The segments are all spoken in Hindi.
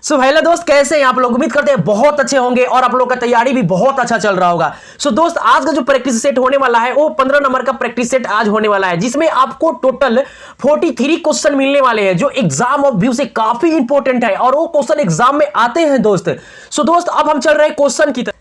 सो हेलो दोस्त, कैसे हैं आप लोग। उम्मीद करते हैं बहुत अच्छे होंगे और आप लोग का तैयारी भी बहुत अच्छा चल रहा होगा। सो दोस्त, आज का जो प्रैक्टिस सेट होने वाला है वो 15 नंबर का प्रैक्टिस सेट आज होने वाला है, जिसमें आपको टोटल 43 क्वेश्चन मिलने वाले हैं जो एग्जाम ऑफ व्यू से काफी इंपॉर्टेंट है और वो क्वेश्चन एग्जाम में आते हैं दोस्त। सो दोस्त, अब हम चल रहे हैं क्वेश्चन की तरफ।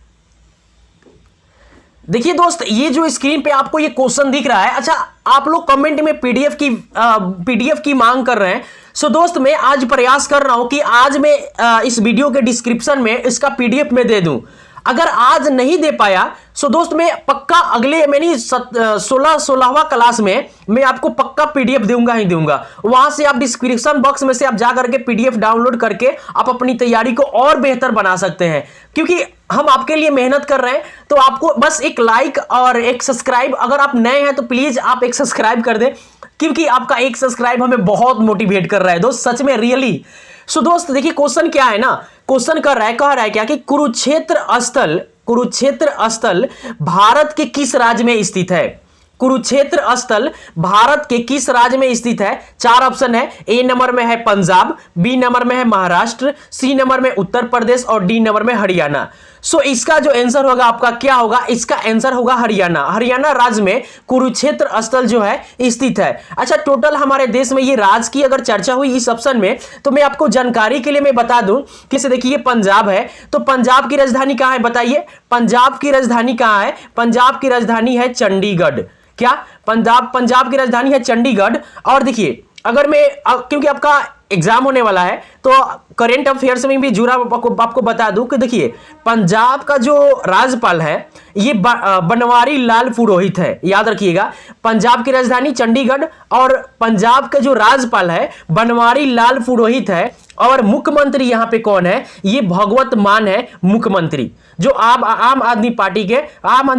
देखिए दोस्त, ये जो स्क्रीन पे आपको ये क्वेश्चन दिख रहा है, अच्छा आप लोग कमेंट में पीडीएफ की मांग कर रहे हैं। सो दोस्त, मैं आज प्रयास कर रहा हूं कि आज मैं इस वीडियो के डिस्क्रिप्शन में इसका पीडीएफ में दे दूं। अगर आज नहीं दे पाया सो दोस्त, मैं पक्का अगले मैंने 16वां क्लास में मैं आपको पक्का पीडीएफ दूंगा ही दूंगा। वहां से आप डिस्क्रिप्शन बॉक्स में से आप जा करके पीडीएफ डाउनलोड करके आप अपनी तैयारी को और बेहतर बना सकते हैं, क्योंकि हम आपके लिए मेहनत कर रहे हैं। तो आपको बस एक लाइक और एक सब्सक्राइब, अगर आप नए हैं तो प्लीज आप एक सब्सक्राइब कर दें, क्योंकि आपका एक सब्सक्राइब हमें बहुत मोटिवेट कर रहा है दोस्त, सच में रियली। सो दोस्त देखिए, कह रहा है क्या कि कुरुक्षेत्र स्थल भारत के किस राज्य में स्थित है। कुरुक्षेत्र स्थल भारत के किस राज्य में स्थित है। 4 ऑप्शन है। ए नंबर में है पंजाब, बी नंबर में है महाराष्ट्र, सी नंबर में उत्तर प्रदेश और डी नंबर में हरियाणा। सो इसका जो आंसर होगा आपका क्या होगा, इसका आंसर होगा हरियाणा। हरियाणा राज्य में कुरुक्षेत्र स्थल जो है स्थित है। अच्छा, टोटल हमारे देश में ये राज्य की अगर चर्चा हुई इस ऑप्शन में, तो मैं आपको जानकारी के लिए मैं बता दूं कि देखिए पंजाब है, तो पंजाब की राजधानी कहां है बताइए। पंजाब की राजधानी कहां है। पंजाब की राजधानी है चंडीगढ़। क्या पंजाब की राजधानी है चंडीगढ़। और देखिए, अगर मैं क्योंकि आपका एग्जाम होने वाला है तो करेंट अफेयर्स में भी जुड़ा आपको बता दूं कि देखिए, पंजाब का जो राज्यपाल है ये बनवारी लाल पुरोहित है। याद रखिएगा, पंजाब की राजधानी चंडीगढ़ और पंजाब का जो राज्यपाल है बनवारी लाल पुरोहित है। और मुख्यमंत्री यहां पे कौन है, ये भगवत मान है मुख्यमंत्री, जो आम आदमी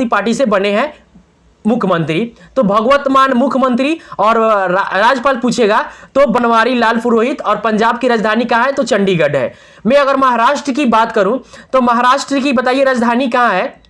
पार्टी से बने हैं मुख्यमंत्री। तो भगवत मान मुख्यमंत्री और राज्यपाल पूछेगा तो बनवारी लाल पुरोहित। और पंजाब की राजधानी कहां है, तो चंडीगढ़ है। मैं अगर महाराष्ट्र की बात करूं तो महाराष्ट्र की बताइए राजधानी कहां है।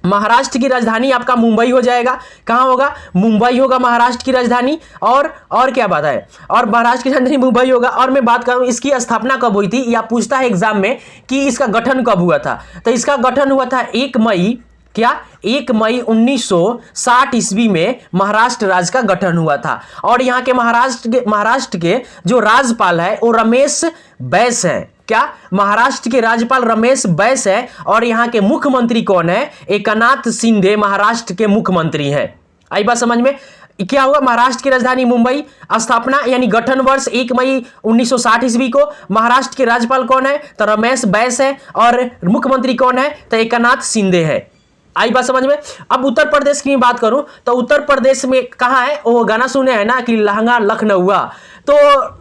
महाराष्ट्र की राजधानी आपका मुंबई हो जाएगा। कहां होगा, मुंबई होगा महाराष्ट्र की राजधानी। और क्या बात है, और महाराष्ट्र की राजधानी मुंबई होगा। और मैं बात करूं इसकी स्थापना कब हुई थी, या पूछता है एग्जाम में कि इसका गठन कब हुआ था, तो इसका गठन हुआ था 1 मई 1960 ईस्वी में महाराष्ट्र राज्य का गठन हुआ था। और यहाँ के महाराष्ट्र के जो राज्यपाल है वो रमेश बैस है। क्या, महाराष्ट्र के राज्यपाल रमेश बैस है। और यहाँ के मुख्यमंत्री कौन है, एकनाथ शिंदे महाराष्ट्र के मुख्यमंत्री हैं। आई बात समझ में। क्या हुआ, महाराष्ट्र की राजधानी मुंबई, स्थापना यानी गठन वर्ष 1 मई 1960 ईस्वी को। महाराष्ट्र के राज्यपाल कौन है, तो रमेश बैस है। और मुख्यमंत्री कौन है, तो एकनाथ शिंदे है। आई बात समझ में। अब उत्तर प्रदेश की बात करूं तो उत्तर प्रदेश में कहां है, वो गाना सुने हैं ना कि लहंगा लखनऊ, तो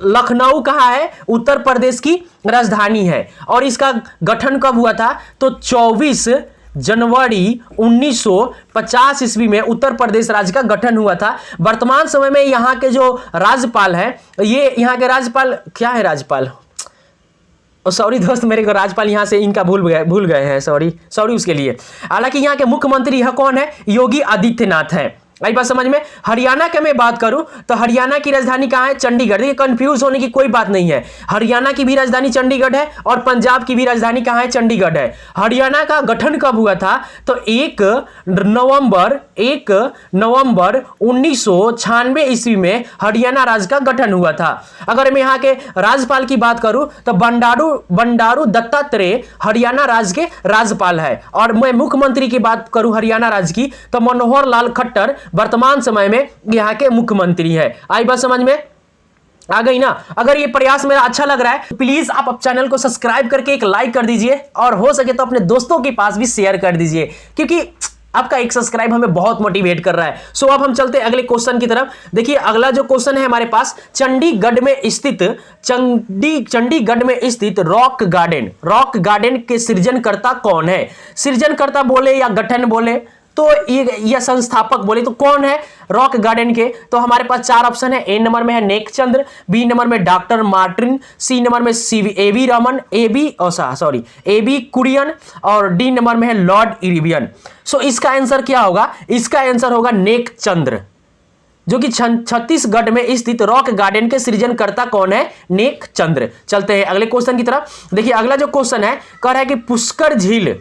लखनऊ कहां है, उत्तर प्रदेश की राजधानी है। और इसका गठन कब हुआ था, तो 24 जनवरी 1950 ईस्वी में उत्तर प्रदेश राज्य का गठन हुआ था। वर्तमान समय में यहाँ के जो राज्यपाल हैं, ये यहाँ के राज्यपाल क्या है, राज्यपाल सॉरी दोस्त, मेरे को राज्यपाल यहां से इनका भूल गए हैं, सॉरी उसके लिए। हालांकि यहाँ के मुख्यमंत्री यह कौन है, योगी आदित्यनाथ है। आई बात समझ में। हरियाणा की मैं बात करूं तो हरियाणा की राजधानी कहां है, चंडीगढ़। देखिए, कंफ्यूज होने की कोई बात नहीं है, हरियाणा की भी राजधानी चंडीगढ़ है और पंजाब की भी राजधानी कहां है, चंडीगढ़ है। हरियाणा का गठन कब हुआ था, तो 1 नवंबर 1996 ईस्वी में हरियाणा राज्य का गठन हुआ था। अगर मैं यहाँ के राज्यपाल की बात करूं तो बंडारू दत्तात्रेय हरियाणा राज्य के राज्यपाल है। और मैं मुख्यमंत्री की बात करूं हरियाणा राज्य की, तो मनोहर लाल खट्टर वर्तमान समय में यहाँ के मुख्यमंत्री है। आई बात समझ में आ गई ना। अगर ये प्रयास मेरा अच्छा लग रहा है तो प्लीज आप चैनल को सब्सक्राइब करके एक लाइक कर दीजिए, और हो सके तो अपने दोस्तों के पास भी शेयर कर दीजिए, क्योंकि आपका एक सब्सक्राइब हमें बहुत मोटिवेट कर रहा है। सो अब हम चलते हैं अगले क्वेश्चन की तरफ। देखिए, अगला जो क्वेश्चन है हमारे पास, चंडीगढ़ में स्थित रॉक गार्डन के सृजनकर्ता कौन है। सृजनकर्ता बोले या गठन बोले तो ये संस्थापक बोले तो कौन है रॉक गार्डन के, तो हमारे पास 4 ऑप्शन है। ए नंबर में है नेकचंद्र, बी नंबर में डॉक्टर मार्टिन, सी नंबर में एबी रमन, एबी कुरियन, और डी नंबर में है लॉर्ड इरिबियन। सो इसका आंसर क्या होगा, इसका आंसर होगा नेकचंद्र। जो कि छत्तीसगढ़ में स्थित रॉक गार्डन के सृजनकर्ता कौन है? नेक चंद्र। चलते हैं अगले क्वेश्चन की तरफ। देखिए अगला जो क्वेश्चन है कह रहा है कि पुष्कर झील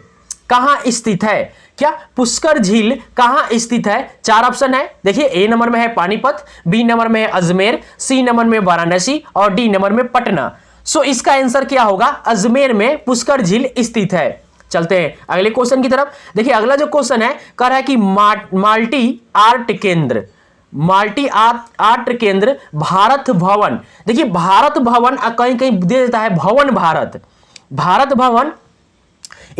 कहां स्थित है? क्या पुष्कर झील कहां स्थित है? 4 ऑप्शन है। देखिए ए नंबर में है पानीपत, बी नंबर में है अजमेर, सी नंबर में वाराणसी और डी नंबर में पटना। सो इसका आंसर क्या होगा? अजमेर में पुष्कर झील स्थित है। चलते हैं अगले क्वेश्चन की तरफ। देखिए अगला जो क्वेश्चन है कह रहा है कि माल्टी आर्ट केंद्र भारत भवन। देखिए भारत भवन कहीं कहीं दे देता है भवन भारत भवन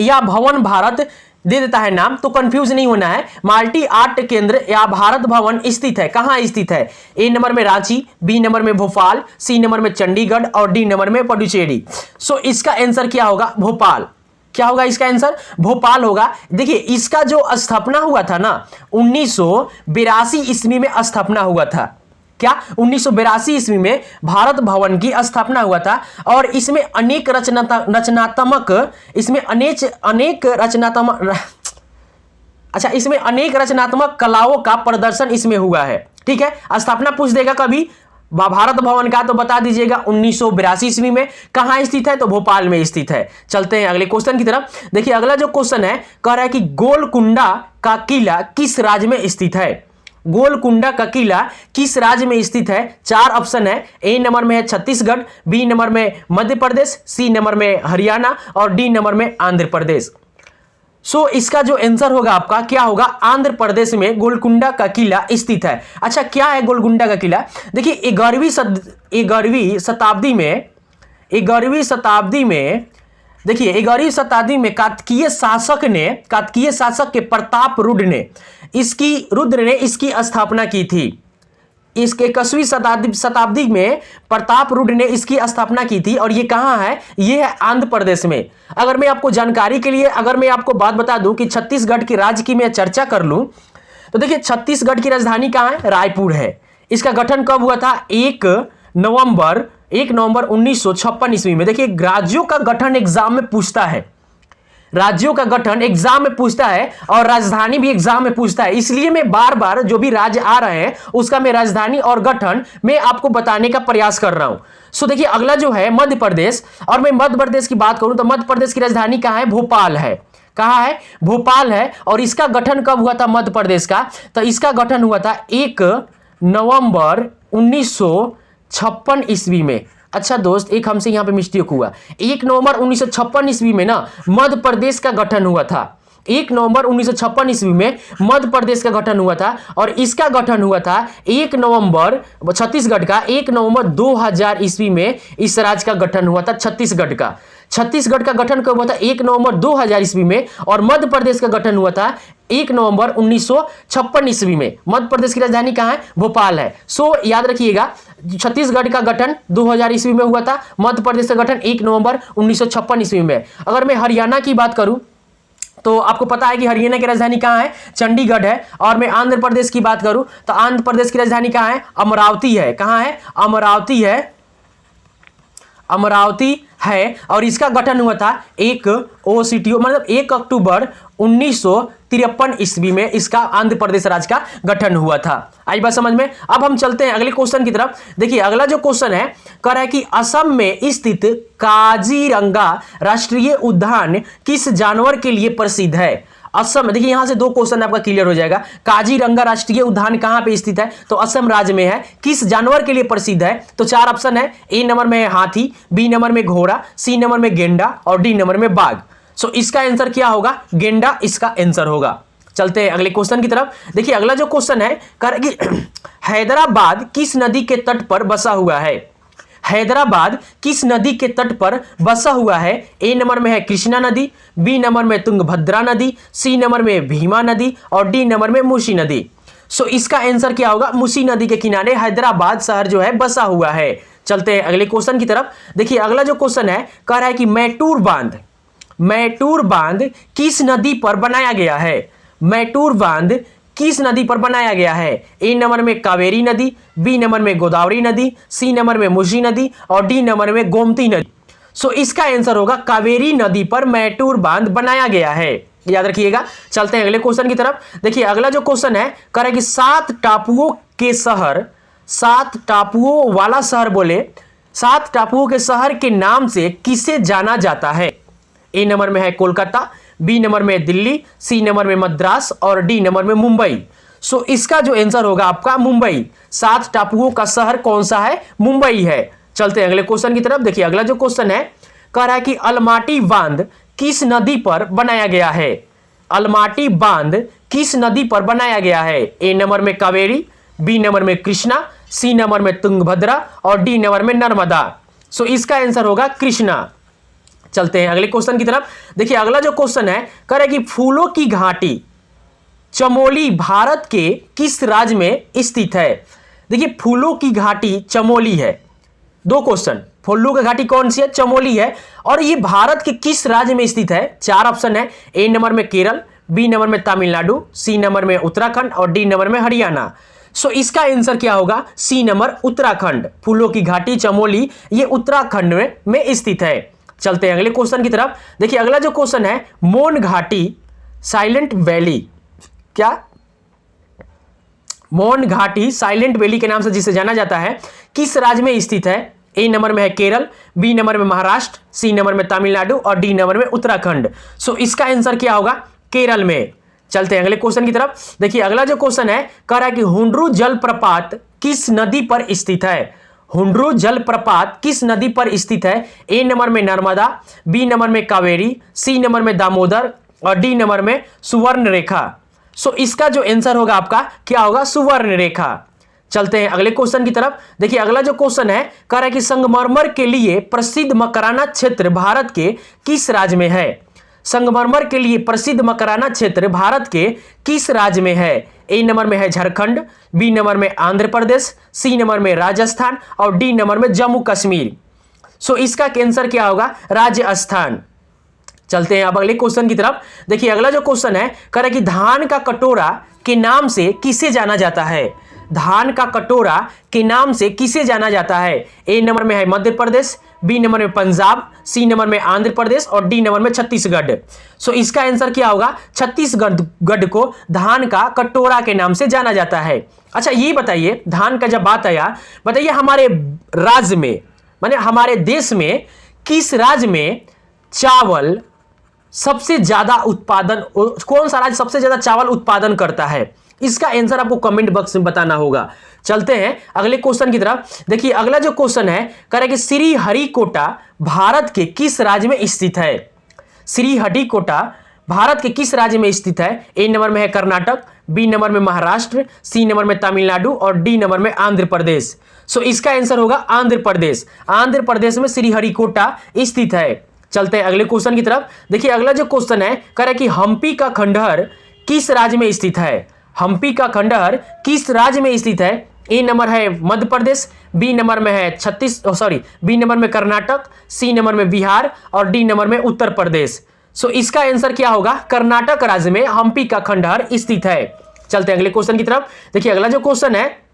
या भवन भारत दे देता है नाम, तो कंफ्यूज नहीं होना है। माल्टी आर्ट केंद्र या भारत भवन स्थित है, कहां स्थित है? ए नंबर में रांची, बी नंबर में भोपाल, सी नंबर में चंडीगढ़ और डी नंबर में पुडुचेरी। सो इसका आंसर क्या होगा? भोपाल। क्या होगा इसका आंसर? भोपाल होगा। देखिए इसका जो स्थापना हुआ था ना 1982 ईस्वी में स्थापना हुआ था। क्या 1982 ईस्वी में भारत भवन की स्थापना हुआ था और इसमें अनेक रचनात्मक कलाओं का प्रदर्शन इसमें हुआ है। ठीक है, स्थापना पूछ देगा कभी भारत भवन का तो बता दीजिएगा 1982 ईस्वी में। कहां स्थित है? तो भोपाल में स्थित है। चलते हैं अगले क्वेश्चन की तरफ। देखिए अगला जो क्वेश्चन है कह रहा है कि गोलकुंडा का किला किस राज्य में स्थित है? गोलकुंडा का किला किस राज्य में स्थित है? 4 ऑप्शन है। ए नंबर में है छत्तीसगढ़, बी नंबर में मध्य प्रदेश, सी नंबर में हरियाणा और डी नंबर में आंध्र प्रदेश। सो इसका जो आंसर होगा आपका क्या होगा? आंध्र प्रदेश में गोलकुंडा का किला स्थित है। अच्छा क्या है गोलकुंडा का किला? देखिए 11वीं शताब्दी में कात्कीय शासक के प्रताप रुद्र ने इसकी स्थापना की थी। इसके 21वीं शताब्दी में प्रताप रुद्र ने इसकी स्थापना की थी और ये कहां है? ये है आंध्र प्रदेश में। अगर मैं आपको जानकारी के लिए अगर मैं आपको बात बता दूं कि छत्तीसगढ़ की राज्य की मैं चर्चा कर लूं तो देखिए छत्तीसगढ़ की राजधानी कहां है? रायपुर है। इसका गठन कब हुआ था? 1 नवंबर 1956 ईस्वी में। देखिए राज्यों का गठन एग्जाम में पूछता है, और राजधानी भी एग्जाम में पूछता है। इसलिए मैं बार बार जो भी राज्य आ रहे हैं उसका मैं राजधानी और गठन मैं आपको बताने का प्रयास कर रहा हूं। सो देखिए अगला जो है मध्य प्रदेश, और मैं मध्य प्रदेश की बात करूं तो मध्य प्रदेश की राजधानी कहां है? भोपाल है। कहां है? भोपाल है। और इसका गठन कब हुआ था मध्य प्रदेश का? तो इसका गठन हुआ था 1 नवंबर 1956 ईस्वी में। अच्छा दोस्त एक हमसे यहां पे मिस्टेक हुआ। 1 नवंबर 1956 ईस्वी में ना मध्य प्रदेश का गठन हुआ था। 1 नवंबर 1956 ईस्वी में मध्य प्रदेश का गठन हुआ था और इसका गठन हुआ था 1 नवंबर छत्तीसगढ़ का 1 नवंबर 2000 ईस्वी में इस राज्य का गठन हुआ था। छत्तीसगढ़ का गठन कब हुआ था? 1 नवंबर 2000 ईस्वी में। और मध्य प्रदेश का गठन हुआ था 1 नवंबर 1956 ईस्वी में। मध्य प्रदेश की राजधानी कहां है? भोपाल है। सो याद रखिएगा छत्तीसगढ़ का गठन 2000 ईस्वी में हुआ था, मध्य प्रदेश का गठन 1 नवंबर 1956 ईस्वी में। अगर मैं हरियाणा की बात करूं तो आपको पता है कि हरियाणा की राजधानी कहां है? चंडीगढ़ है। और मैं आंध्र प्रदेश की बात करूं तो आंध्र प्रदेश की राजधानी कहां है? अमरावती है। कहां है? अमरावती है। और इसका गठन हुआ था 1 अक्टूबर 1953 ईस्वी में इसका आंध्र प्रदेश राज्य का गठन हुआ था। आई बात समझ में? अब हम चलते हैं अगले क्वेश्चन की तरफ। देखिए अगला जो क्वेश्चन है कह रहा है कि असम में स्थित काजीरंगा राष्ट्रीय उद्यान किस जानवर के लिए प्रसिद्ध है? असम, देखिए यहां से 2 क्वेश्चन आपका क्लियर हो जाएगा। काजीरंगा राष्ट्रीय उद्यान कहां पे स्थित है? तो असम राज्य में है। किस जानवर के लिए प्रसिद्ध है? तो 4 ऑप्शन है। ए नंबर में है हाथी, बी नंबर में घोड़ा, सी नंबर में गेंडा और डी नंबर में बाघ। सो इसका आंसर क्या होगा? गेंडा इसका आंसर होगा। चलते हैं अगले क्वेश्चन की तरफ। देखिए अगला जो क्वेश्चन है कह रहा है कि हैदराबाद किस नदी के तट पर बसा हुआ है? हैदराबाद किस नदी के तट पर बसा हुआ है? ए नंबर में है कृष्णा नदी, बी नंबर में तुंगभद्रा नदी, सी नंबर में भीमा नदी और डी नंबर में मूसी नदी। सो इसका आंसर क्या होगा? मूसी नदी के किनारे हैदराबाद शहर जो है बसा हुआ है। चलते हैं अगले क्वेश्चन की तरफ। देखिए अगला जो क्वेश्चन है कह रहा है कि मैटूर बांध किस नदी पर बनाया गया है? मैटूर बांध किस नदी पर बनाया गया है? ए नंबर में कावेरी नदी, बी नंबर में गोदावरी नदी, सी नंबर में मूसी नदी और डी नंबर में गोमती नदी। सो इसका आंसर होगा कावेरी नदी पर मैटूर बांध बनाया गया है। याद रखिएगा। चलते हैं अगले क्वेश्चन की तरफ। देखिए अगला जो क्वेश्चन है कह रहा है कि 7 टापुओं के शहर, 7 टापुओं वाला शहर बोले, 7 टापुओं के शहर के नाम से किसे जाना जाता है? ए नंबर में है कोलकाता, बी नंबर में दिल्ली, सी नंबर में मद्रास और डी नंबर में मुंबई। सो इसका जो आंसर होगा आपका मुंबई। 7 टापुओं का शहर कौन सा है? मुंबई है। चलते हैं अगले क्वेश्चन की तरफ। देखिए अगला जो क्वेश्चन है कह रहा है कि अलमाटी बांध किस नदी पर बनाया गया है? अलमाटी बांध किस नदी पर बनाया गया है? ए नंबर में कावेरी, बी नंबर में कृष्णा, सी नंबर में तुंगभद्रा और डी नंबर में नर्मदा। सो इसका आंसर होगा कृष्णा। चलते हैं अगले क्वेश्चन की तरफ। देखिए अगला जो क्वेश्चन है कह रहा है कि फूलों की घाटी चमोली भारत के किस राज्य में स्थित है? देखिए फूलों की घाटी चमोली है। 2 क्वेश्चन, फूलों की घाटी कौन सी है? चमोली है। और ये भारत के किस राज्य में स्थित है? 4 ऑप्शन है। ए नंबर में केरल, बी नंबर में तमिलनाडु, सी नंबर में उत्तराखंड और डी नंबर में हरियाणा। सो इसका आंसर क्या होगा? C number Uttarakhand. फूलों की घाटी चमोली ये उत्तराखंड में स्थित है। चलते हैं अगले क्वेश्चन की तरफ। देखिए अगला जो क्वेश्चन है मौन घाटी साइलेंट वैली, क्या मौन घाटी साइलेंट वैली के नाम से जिसे जाना जाता है किस राज्य में स्थित है? ए नंबर में है केरल, बी नंबर में महाराष्ट्र, सी नंबर में तमिलनाडु और डी नंबर में उत्तराखंड। सो इसका आंसर क्या होगा? केरल में। चलते हैं अगले क्वेश्चन की तरफ। देखिए अगला जो क्वेश्चन है कह रहा है कि हुंड्रू जलप्रपात किस नदी पर स्थित है? हुंड्रू जलप्रपात किस नदी पर स्थित है? ए नंबर में नर्मदा, बी नंबर में कावेरी, सी नंबर में दामोदर और डी नंबर में सुवर्ण रेखा। सो इसका जो आंसर होगा आपका क्या होगा? सुवर्ण रेखा। चलते हैं अगले क्वेश्चन की तरफ। देखिए अगला जो क्वेश्चन है कह रहा है कि संगमरमर के लिए प्रसिद्ध मकराना क्षेत्र भारत के किस राज्य में है? संगमरमर के लिए प्रसिद्ध मकराना क्षेत्र भारत के किस राज्य में है? ए नंबर में है झारखंड, बी नंबर में आंध्र प्रदेश, सी नंबर में राजस्थान और डी नंबर में जम्मू कश्मीर। सो इसका आंसर क्या होगा? राजस्थान। चलते हैं अब अगले क्वेश्चन की तरफ। देखिए अगला जो क्वेश्चन है कह रहा है कि धान का कटोरा के नाम से किसे जाना जाता है? धान का कटोरा के नाम से किसे जाना जाता है? ए नंबर में है मध्य प्रदेश, बी नंबर में पंजाब, सी नंबर में आंध्र प्रदेश और डी नंबर में छत्तीसगढ़। सो इसका आंसर क्या होगा? छत्तीसगढ़ को धान का कटोरा के नाम से जाना जाता है। अच्छा ये बताइए, धान का जब बात आया, बताइए हमारे राज्य में माने हमारे देश में किस राज्य में चावल सबसे ज्यादा उत्पादन, कौन सा राज्य सबसे ज्यादा चावल उत्पादन करता है? इसका आंसर आपको कमेंट बॉक्स में बताना होगा। चलते हैं अगले क्वेश्चन की तरफ। देखिए अगला जो क्वेश्चन है कह रहा है कि श्रीहरिकोटा भारत के किस राज्य में स्थित है? श्रीहरिकोटा भारत के किस राज्य में स्थित है? ए नंबर में है कर्नाटक, बी नंबर में महाराष्ट्र, सी नंबर में तमिलनाडु और डी नंबर में आंध्र प्रदेश। सो इसका आंसर होगा आंध्र प्रदेश। आंध्र प्रदेश में श्रीहरिकोटा स्थित है। चलते हैं अगले क्वेश्चन की तरफ। देखिए अगला जो क्वेश्चन है कह रहा है कि हम्पी का खंडहर किस राज्य में स्थित है? हम्पी का खंडहर किस राज्य में स्थित है? ए नंबर है मध्य प्रदेश, बी नंबर में है बी नंबर में कर्नाटक, सी नंबर में बिहार और डी नंबर में उत्तर प्रदेश। सो इसका आंसर क्या होगा? कर्नाटक राज्य में हम्पी का खंडहर स्थित है। चलते हैं अगले क्वेश्चन की तरफ। देखिए अगला जो क्वेश्चन है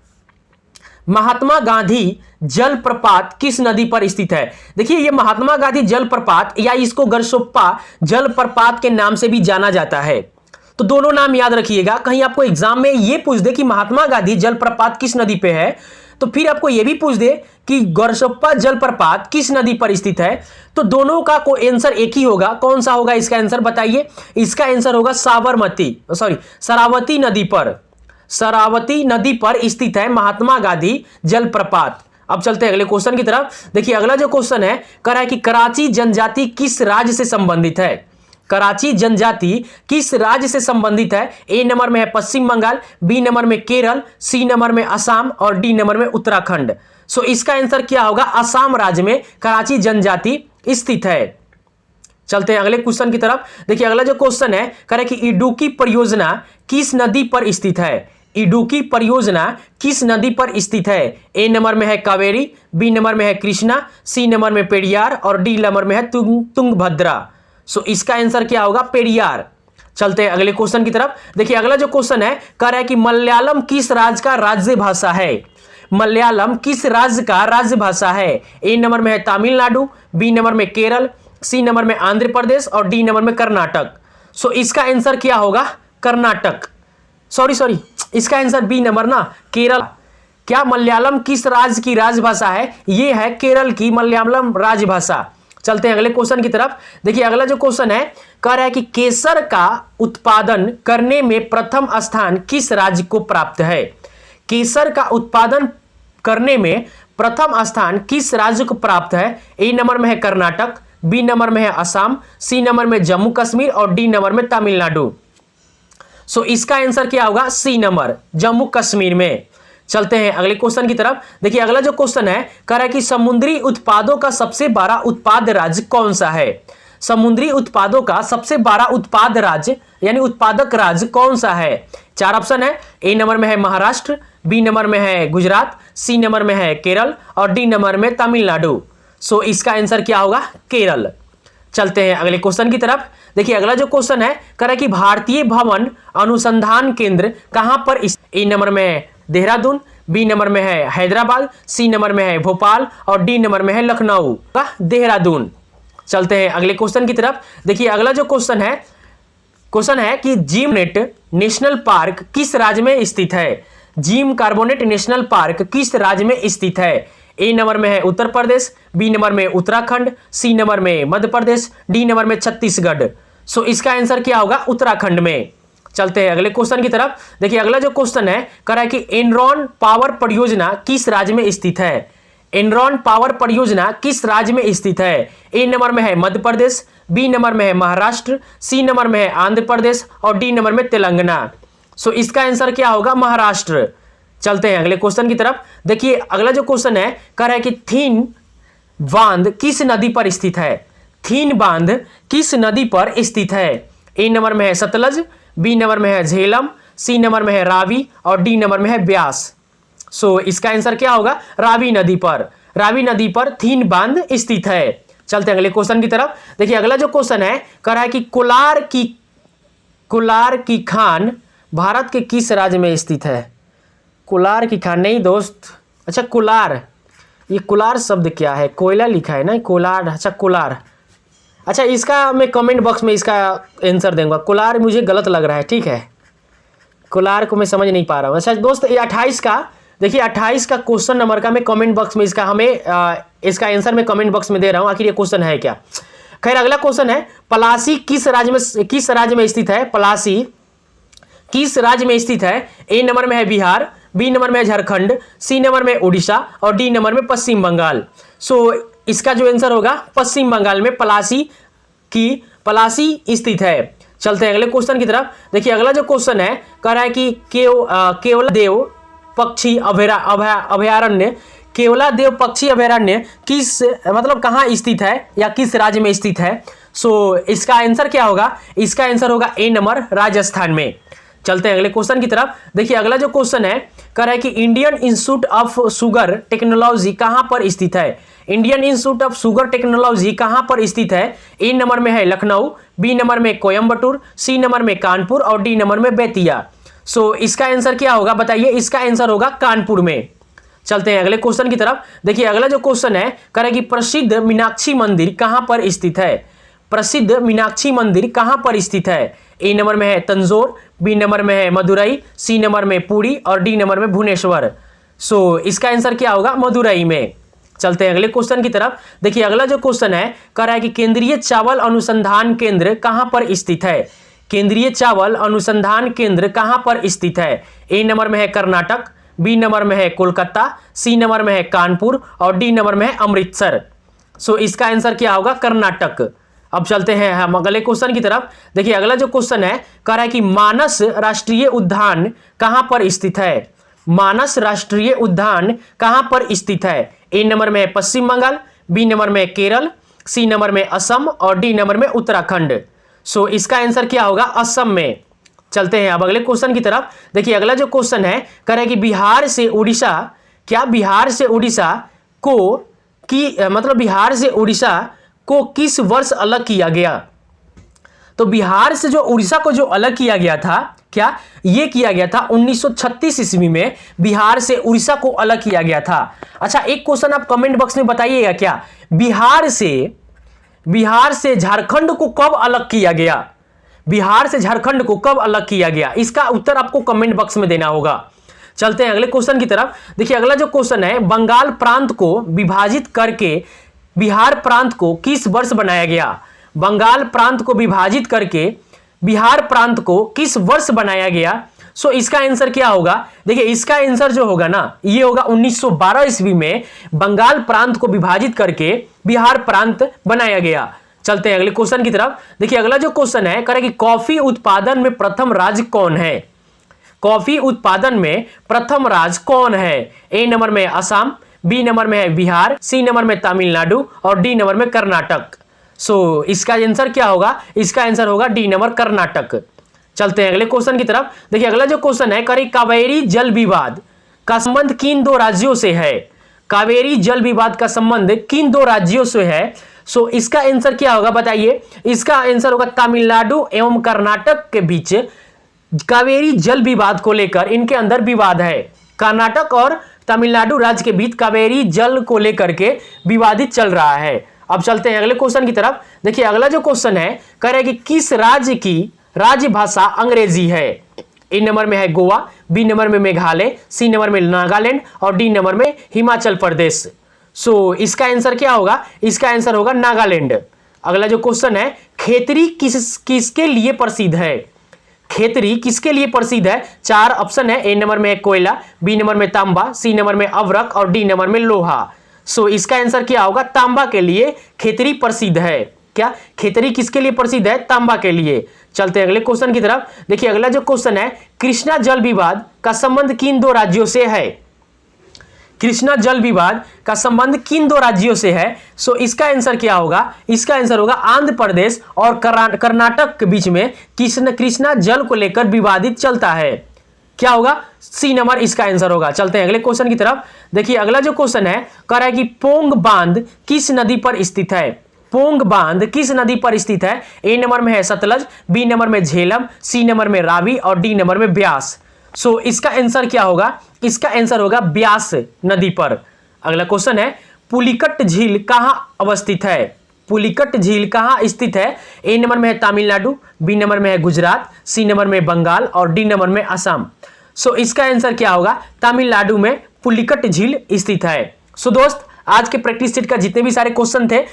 महात्मा गांधी जलप्रपात किस नदी पर स्थित है? देखिए ये महात्मा गांधी जलप्रपात या इसको गरसोप्पा जलप्रपात के नाम से भी जाना जाता है। तो दोनों नाम याद रखिएगा। कहीं आपको एग्जाम में ये पूछ दे कि महात्मा गांधी जलप्रपात किस नदी पे है, तो फिर आपको ये भी पूछ दे कि गरसोप्पा जलप्रपात किस नदी पर स्थित है, तो दोनों का कोई आंसर एक ही होगा। कौन सा होगा इसका आंसर बताइए? इसका आंसर होगा शरावती नदी पर। शरावती नदी पर स्थित है महात्मा गांधी जलप्रपात। अब चलते हैं अगले क्वेश्चन की तरफ। देखिए अगला जो क्वेश्चन है कह रहा है कि कराची जनजाति किस राज्य से संबंधित है? कराची जनजाति किस राज्य से संबंधित है? ए नंबर में है पश्चिम बंगाल, बी नंबर में केरल, सी नंबर में असम और डी नंबर में उत्तराखंड। सो इसका आंसर क्या होगा? असम राज्य में कराची जनजाति स्थित है। चलते हैं अगले क्वेश्चन की तरफ। देखिए अगला जो क्वेश्चन है कह रहा है कि इडुक्की परियोजना किस नदी पर स्थित है? इडुक्की परियोजना किस नदी पर स्थित है? ए नंबर में है कावेरी, बी नंबर में है कृष्णा, सी नंबर में पेरियार और डी नंबर में है तुंगभद्रा। सो इसका आंसर क्या होगा? पेरियार। चलते हैं अगले क्वेश्चन की तरफ। देखिए अगला जो क्वेश्चन है कह रहा है कि मलयालम किस राज्य का राज्य भाषा है? मलयालम किस राज्य का राज्य भाषा है? ए नंबर में है तमिलनाडु, बी नंबर में केरल, सी नंबर में आंध्र प्रदेश और डी नंबर में कर्नाटक। सो इसका आंसर क्या होगा? कर्नाटक। सॉरी इसका आंसर बी नंबर ना, केरल। क्या मलयालम किस राज्य की राजभाषा है? ये है केरल की मलयालम राजभाषा। चलते हैं अगले क्वेश्चन की तरफ। देखिए अगला जो क्वेश्चन है, कह रहा है कि केसर का उत्पादन करने में प्रथम स्थान किस राज्य को प्राप्त है? केसर का उत्पादन करने में प्रथम स्थान किस राज्य को प्राप्त है? ए नंबर में है कर्नाटक, बी नंबर में है असम, सी नंबर में जम्मू कश्मीर और डी नंबर में तमिलनाडु। सो इसका आंसर क्या होगा? सी नंबर, जम्मू कश्मीर में। चलते हैं अगले क्वेश्चन की तरफ। देखिए अगला जो क्वेश्चन है, कह रहा है कि समुद्री उत्पादों का सबसे बड़ा उत्पाद राज्य कौन सा है? समुद्री उत्पादों का सबसे बड़ा उत्पाद राज्य यानी उत्पादक राज्य कौन सा है? 4 ऑप्शन है। ए नंबर में है महाराष्ट्र, बी नंबर में है गुजरात, सी नंबर में है केरल और डी नंबर में तमिलनाडु। सो इसका आंसर क्या होगा? केरल। चलते हैं अगले क्वेश्चन की तरफ। देखिए अगला जो क्वेश्चन है, कह रहा है कि भारतीय भवन अनुसंधान केंद्र कहां पर? ए नंबर में है देहरादून, बी नंबर में है हैदराबाद, सी नंबर में है भोपाल और डी नंबर में है लखनऊ का देहरादून। चलते हैं अगले क्वेश्चन की तरफ। देखिए अगला जो क्वेश्चन है कि जिम कार्बोनेट नेशनल पार्क किस राज्य में स्थित है? जिम कार्बोनेट नेशनल पार्क किस राज्य में स्थित है? ए नंबर में है उत्तर प्रदेश, बी नंबर में उत्तराखंड, सी नंबर में मध्य प्रदेश, डी नंबर में छत्तीसगढ़। सो इसका आंसर क्या होगा? उत्तराखंड में। चलते हैं अगले क्वेश्चन की तरफ। देखिए अगला जो क्वेश्चन है, कह रहा है कि एनरॉन पावर परियोजना किस राज्य में स्थित है? एनरॉन पावर परियोजना किस राज्य में स्थित है? ए नंबर में है मध्य प्रदेश, बी नंबर में है महाराष्ट्र, सी नंबर में है आंध्र प्रदेश और डी नंबर में तेलंगाना। सो इसका आंसर क्या होगा? महाराष्ट्र। चलते हैं अगले क्वेश्चन की तरफ। देखिए अगला जो क्वेश्चन है, कह रहा है कि थीन बांध किस नदी पर स्थित है? थीन बांध किस नदी पर स्थित है? ए नंबर में है सतलज, बी नंबर में है झेलम, सी नंबर में है रावी और डी नंबर में है ब्यास। सो इसका आंसर क्या होगा? रावी नदी पर। रावी नदी पर थीन बांध स्थित है। चलते हैं अगले क्वेश्चन की तरफ। देखिए अगला जो क्वेश्चन है, कह रहा है कि कोलार की खान भारत के किस राज्य में स्थित है? कोलार की खान नहीं दोस्त, अच्छा कोलार, ये कोलार शब्द क्या है? कोयला लिखा है ना, कोलार। अच्छा कोलार, अच्छा इसका मैं कमेंट बॉक्स में इसका आंसर दूंगा। कोलार मुझे गलत लग रहा है, ठीक है, कोलार को मैं समझ नहीं पा रहा हूँ। अच्छा दोस्त ये 28 का, देखिए 28 का क्वेश्चन नंबर का मैं कमेंट बॉक्स में इसका इसका आंसर मैं कमेंट बॉक्स में दे रहा हूँ, आखिर ये क्वेश्चन है क्या। खैर अगला क्वेश्चन है, पलासी किस राज्य में स्थित है? पलासी किस राज्य में स्थित है? ए नंबर में है बिहार, बी नंबर में है झारखंड, सी नंबर में उड़ीसा और डी नंबर में पश्चिम बंगाल। सो इसका जो आंसर होगा पश्चिम बंगाल में पलासी स्थित है। चलते हैं अगले क्वेश्चन की तरफ। देखिए अगला जो क्वेश्चन है, कह रहा है कि केवलादेव पक्षी अभयारण्य, केवलादेव पक्षी अभयारण्य किस मतलब कहाँ स्थित है या किस राज्य में स्थित है? सो इसका आंसर क्या होगा? इसका आंसर होगा ए नंबर, राजस्थान में। चलते हैं अगले क्वेश्चन की तरफ। देखिए अगला जो क्वेश्चन है, कह रहा है कि Indian institute of sugar technology कहां पर स्थित है? Indian institute of sugar technology कहां पर स्थित है? ए नंबर में है लखनऊ, बी नंबर में कोयम्बटूर, सी नंबर में कानपुर और डी नंबर में बेतिया। सो इसका आंसर क्या होगा बताइए? इसका आंसर होगा कानपुर में। चलते हैं अगले क्वेश्चन की तरफ। देखिए अगला जो क्वेश्चन है, कह रहा है कि प्रसिद्ध मीनाक्षी मंदिर कहां पर स्थित है? प्रसिद्ध मीनाक्षी मंदिर कहां पर स्थित है? ए नंबर में है तंजौर, बी नंबर में है मदुरई, सी नंबर में पुरी और डी नंबर में भुवनेश्वर। सो इसका आंसर क्या होगा? मदुरई में। चलते हैं अगले क्वेश्चन की तरफ। देखिए अगला जो क्वेश्चन है, कह रहा है कि केंद्रीय चावल अनुसंधान केंद्र कहां पर स्थित है? केंद्रीय चावल अनुसंधान केंद्र कहां पर स्थित है? ए नंबर में है कर्नाटक, बी नंबर में है कोलकाता, सी नंबर में है कानपुर और डी नंबर में है अमृतसर। सो इसका आंसर क्या होगा? कर्नाटक। अब चलते हैं हम अगले क्वेश्चन की तरफ। देखिए अगला जो क्वेश्चन है, कह रहा है कि मानस राष्ट्रीय उद्यान कहां पर स्थित है? मानस राष्ट्रीय उद्यान कहां पर स्थित है? ए नंबर में है पश्चिम बंगाल, बी नंबर में केरल, सी नंबर में असम और डी नंबर में उत्तराखंड। सो इसका आंसर क्या होगा? असम में। चलते हैं अब अगले क्वेश्चन की तरफ। देखिए अगला जो क्वेश्चन है, कह रहा है कि बिहार से उड़ीसा, क्या बिहार से उड़ीसा को बिहार से उड़ीसा को किस वर्ष अलग किया गया? तो बिहार से जो उड़ीसा को जो अलग किया गया था, क्या ये किया गया था 1936 ईस्वी में बिहार से उड़ीसा को अलग किया गया था। अच्छा एक क्वेश्चन आप कमेंट बॉक्स में बताइएगा, क्या बिहार से झारखंड को कब अलग किया गया? बिहार से झारखंड को कब अलग किया गया? इसका उत्तर आपको कमेंट बॉक्स में देना होगा। चलते हैं अगले क्वेश्चन की तरफ। देखिए अगला जो क्वेश्चन है, बंगाल प्रांत को विभाजित करके बिहार प्रांत को किस वर्ष बनाया गया? बंगाल प्रांत को विभाजित करके बिहार प्रांत को किस वर्ष बनाया गया? सो इसका आंसर क्या होगा? देखिए इसका आंसर जो होगा ना, ये होगा 1912 ईस्वी में बंगाल प्रांत को विभाजित करके बिहार प्रांत बनाया गया। चलते हैं अगले क्वेश्चन की तरफ। देखिए अगला जो क्वेश्चन है, कह रहा है कि कॉफी उत्पादन में प्रथम राज्य कौन है? कॉफी उत्पादन में प्रथम राज्य कौन है? ए नंबर में असम, बी नंबर में है बिहार, सी नंबर में तमिलनाडु और डी नंबर में कर्नाटक। सो इसका आंसर क्या होगा? इसका आंसर होगा डी नंबर कर्नाटक। चलते हैं अगले क्वेश्चन की तरफ। देखिए अगला जो क्वेश्चन है, कह रही कावेरी जल विवाद का संबंध किन दो राज्यों से है? कावेरी जल विवाद का संबंध किन दो राज्यों से है? सो इसका आंसर क्या होगा बताइए? इसका आंसर होगा तमिलनाडु एवं कर्नाटक के बीच कावेरी जल विवाद को लेकर इनके अंदर विवाद है। कर्नाटक और तमिलनाडु राज्य के बीच कावेरी जल को लेकर के विवादित चल रहा है। अब चलते हैं अगले क्वेश्चन की तरफ। देखिए अगला जो क्वेश्चन है, कह रहा है कि किस राज्य की राज्य भाषा अंग्रेजी है? ए नंबर में है गोवा, बी नंबर में मेघालय, सी नंबर में नागालैंड और डी नंबर में हिमाचल प्रदेश। सो इसका आंसर क्या होगा? इसका आंसर होगा नागालैंड। अगला जो क्वेश्चन है, खेतरी किसके लिए प्रसिद्ध है? खेतरी किसके लिए प्रसिद्ध है? चार ऑप्शन है। ए नंबर में है कोयला, बी नंबर में तांबा, सी नंबर में अवरक और डी नंबर में लोहा। सो इसका आंसर क्या होगा? तांबा के लिए खेतरी प्रसिद्ध है। क्या खेतरी किसके लिए प्रसिद्ध है? तांबा के लिए। चलते हैं अगले क्वेश्चन की तरफ। देखिए अगला जो क्वेश्चन है, कृष्णा जल विवाद का संबंध किन दो राज्यों से है? कृष्णा जल विवाद का संबंध किन दो राज्यों से है? सो इसका आंसर क्या होगा? इसका आंसर होगा आंध्र प्रदेश और कर्नाटक के बीच में कृष्णा जल को लेकर विवादित चलता है। क्या होगा? सी नंबर इसका आंसर होगा। चलते हैं अगले क्वेश्चन की तरफ। देखिए अगला जो क्वेश्चन है, कह रहा है कि पोंग बांध किस नदी पर स्थित है? पोंग बांध किस नदी पर स्थित है? ए नंबर में है सतलज, बी नंबर में झेलम, सी नंबर में रावी और डी नंबर में ब्यास। सो इसका आंसर क्या होगा? इसका आंसर होगा ब्यास नदी पर। अगला क्वेश्चन है, पुलिकट झील कहां अवस्थित है? पुलिकट झील कहां स्थित है? ए नंबर में है तमिलनाडु, बी नंबर में है गुजरात, सी नंबर में बंगाल और डी नंबर में असम। सो इसका आंसर क्या होगा? तमिलनाडु में पुलिकट झील स्थित है। सो दोस्त, आज के प्रैक्टिस सेट का जितने भी सारे क्वेश्चन थे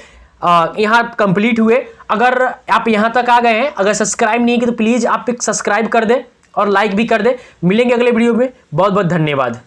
यहाँ कंप्लीट हुए। अगर आप यहाँ तक आ गए हैं, अगर सब्सक्राइब नहीं किए तो प्लीज आप सब्सक्राइब कर दें और लाइक भी कर दें। मिलेंगे अगले वीडियो में। बहुत बहुत धन्यवाद।